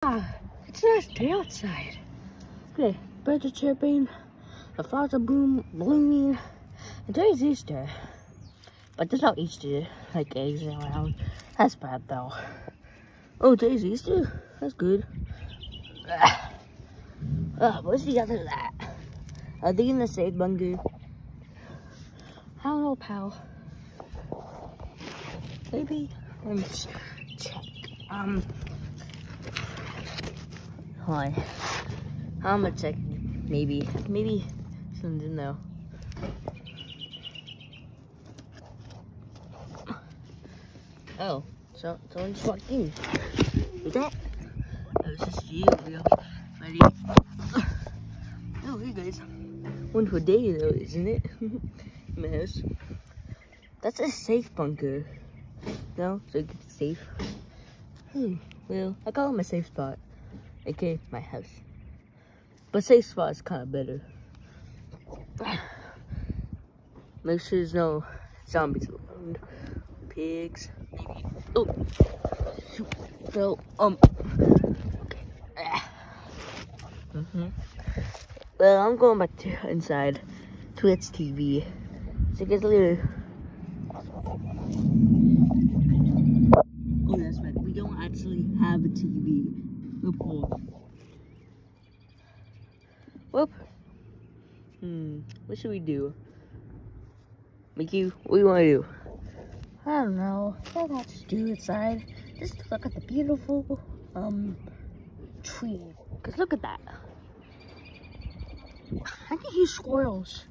It's a nice day outside. Okay, birds are chirping, the flowers are blooming. And today's Easter. But there's no Easter, like eggs around. That's bad though. Oh, today's Easter? That's good. What's the other that? Are they in the safe bunker? I don't know, pal. Maybe. Let me check. Hold on. I'm gonna check. Maybe something though. Oh, so someone just walked in. Who's that? Oh, it's just you, real buddy. Oh, hey guys. Wonderful day though, isn't it? In my house. That's a safe bunker. No, so it's safe. Well, I call it my safe spot. Okay, my house. But safe spot is kind of better. Make sure there's no zombies around. Pigs, maybe. Oh, shoot. So, okay. Well, I'm going back to inside Twitch TV. So get a little. Oh, that's right. We don't actually have a TV. We're poor. Whoop. What should we do? Mickey, what do you want to do? I don't know. What else to do inside? Just look at the beautiful tree. Cause look at that. I can hear squirrels.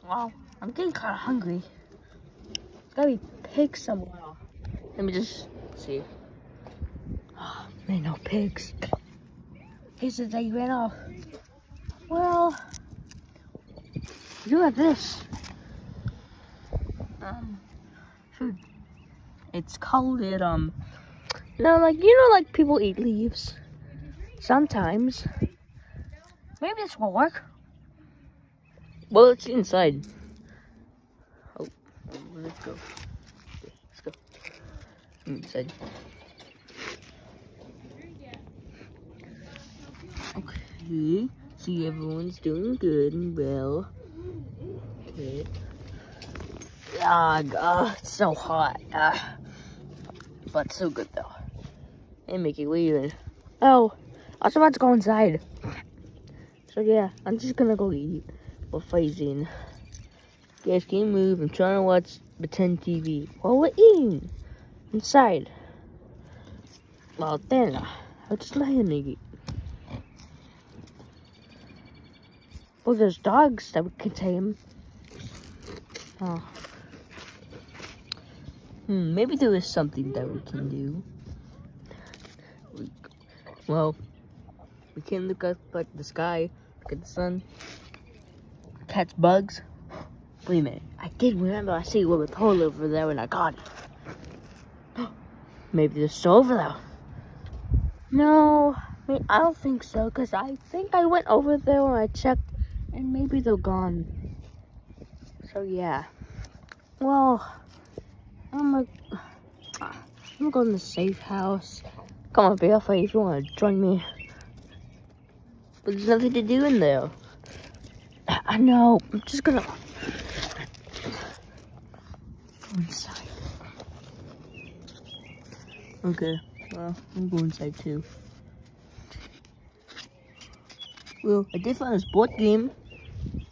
Wow, I'm getting kind of hungry. There's gotta be pigs somewhere. Let me just see. Oh, man, no pigs. He said that you ran off. Well, you have this. Food. It's called it, like people eat leaves. Sometimes. Maybe this will work. Well, it's inside. Oh, let's go. Let's go. Inside. Okay. See, everyone's doing good and well. Okay. God, it's so hot. But so good though. Hey, Mickey, what are you doing? Oh, I was about to go inside. So yeah, I'm just gonna go eat. We're freezing. Guys, can you move? I'm trying to watch pretend TV while we're eating inside. Well, then I'll just let him eat. Well, there's dogs that we can tame. Oh. Maybe there is something that we can do. Well, we can look up at the sky, look at the sun, catch bugs. Wait a minute, I did remember I see a little pole over there when I got it. Maybe they're still over there. No, I don't think so, because I think I went over there when I checked, and maybe they're gone. So yeah. Well, I'm gonna go in the safe house. Come on, Bill, if you want to join me. But there's nothing to do in there. I know. I'm just gonna go inside. Okay. Well, I'm going inside too. Well, I did find this board game.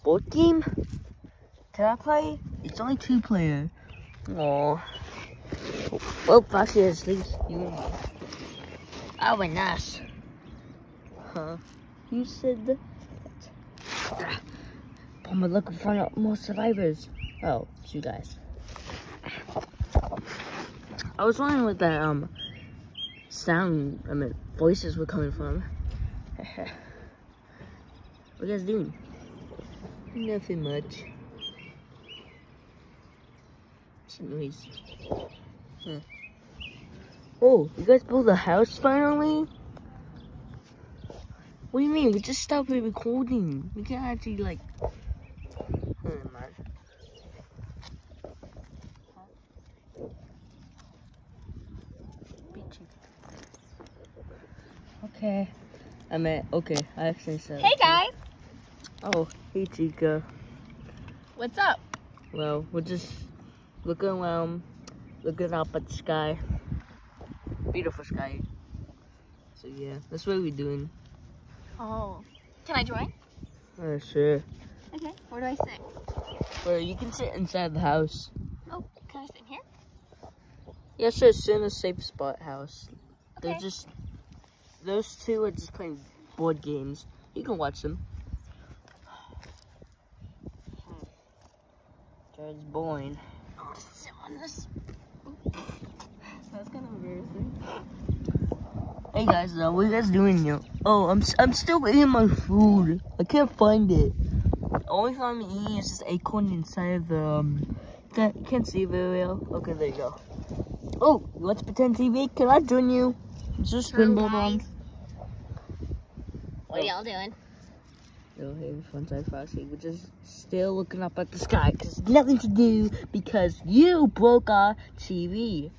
Board game? Can I play? It's only 2-player. Oh. Well, actually, at least you. Oh, my nice. Huh? You said that. I'm looking for more survivors. Oh, it's you guys. I was wondering what that voices were coming from. What are you guys doing? Nothing much. What's the noise? Huh. Oh, you guys built a house finally? What do you mean? We just stopped recording. We can't actually like. Never mind. Okay. Okay, I actually said. Hey guys! Oh, hey Chica. What's up? Well, we're just looking around, looking up at the sky. Beautiful sky. So yeah, that's what we're doing. Oh. Can I join? Sure. Okay, where do I sit? Well, you can sit inside the house. Oh, can I sit in here? Yeah, sure, sit in a safe spot house. Okay. Those two are just playing board games. You can watch them. Jared's boring. I want to sit on this. That's kind of embarrassing. Hey guys, what are you guys doing here? Oh, I'm still eating my food. I can't find it. The only thing I'm eating is this acorn inside of the can't see very well. Okay, there you go. Oh, you want to pretend TV? Can I join you? It's just Rainbow Bomb. What are y'all doing? Oh, hey, Frontside Frosty. We're just still looking up at the sky because there's nothing to do because you broke our TV.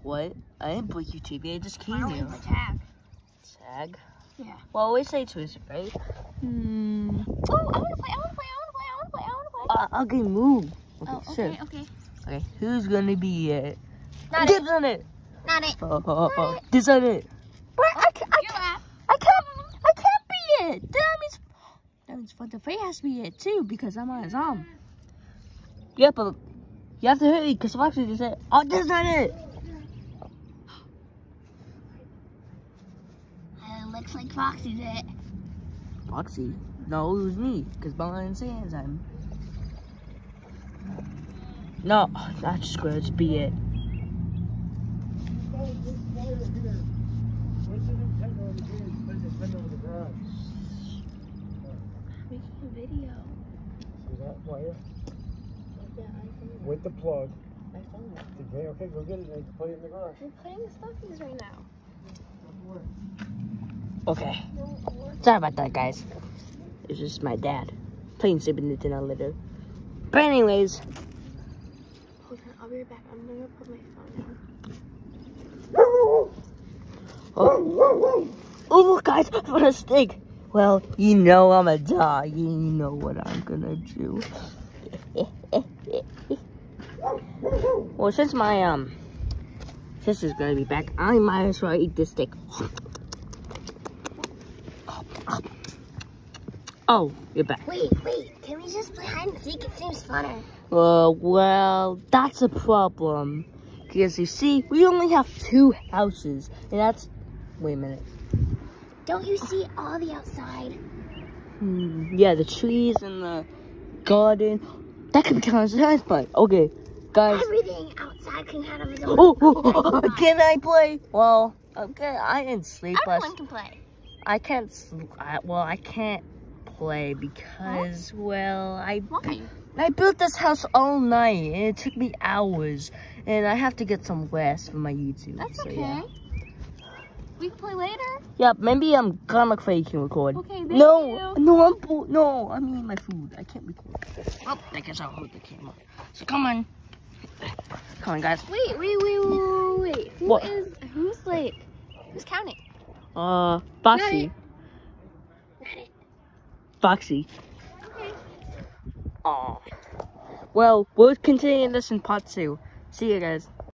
What? I didn't break your TV. I just came here. Tag. Tag? Yeah. Well, always say Twister, right? Oh, I want to play. Okay, move. Okay, Oh, sure. okay. Okay, who's gonna be it? Not Dibs on it. Not it. Dibs on it. What? I can't be it. That means Fanta Frey has to be it too because I'm on his arm. Yeah, but you have to hurry because Foxy just said, "Oh, Dibs not it." Looks like Foxy's it. Foxy? No, it was me because Ballin Sands. No, not Squirts. Be it. Making a video. See that wire? Yeah, I With the plug. found it. Okay, go get it and put it in the garage. We're playing the stuffies right now. Okay. Sorry about that, guys. It's just my dad playing Super Nintendo later. But anyways. Hold on, I'll be right back. I'm gonna put my phone down. Oh, guys, I found a stick. Well, you know I'm a dog. You know what I'm gonna do. Well, since my sister's gonna be back, I might as well eat this steak. Oh, you're back. Wait, can we just play hide and seek? It seems funner. Well, that's a problem. Because you see, we only have 2 houses, and that's... Wait a minute. Don't you see all the outside? Yeah, the trees and the garden. That could be kind of nice, but okay, guys. Everything outside can have its own. Oh, can I play? Well, okay, I didn't sleep. Everyone can play. I can't. I can't play because, well, I built this house all night and it took me hours, and I have to get some rest for my YouTube. That's so, okay. Yeah. We can play later. Yeah, maybe I'm gonna fake you record. Okay, thank no, you. No, I'm eating my food. I can't record. Oh, I guess I'll hold the camera. So come on, guys. Wait. Who's counting? Foxy. Not it. Foxy. Okay. Aw. Well, we'll continue this in part 2. See you guys.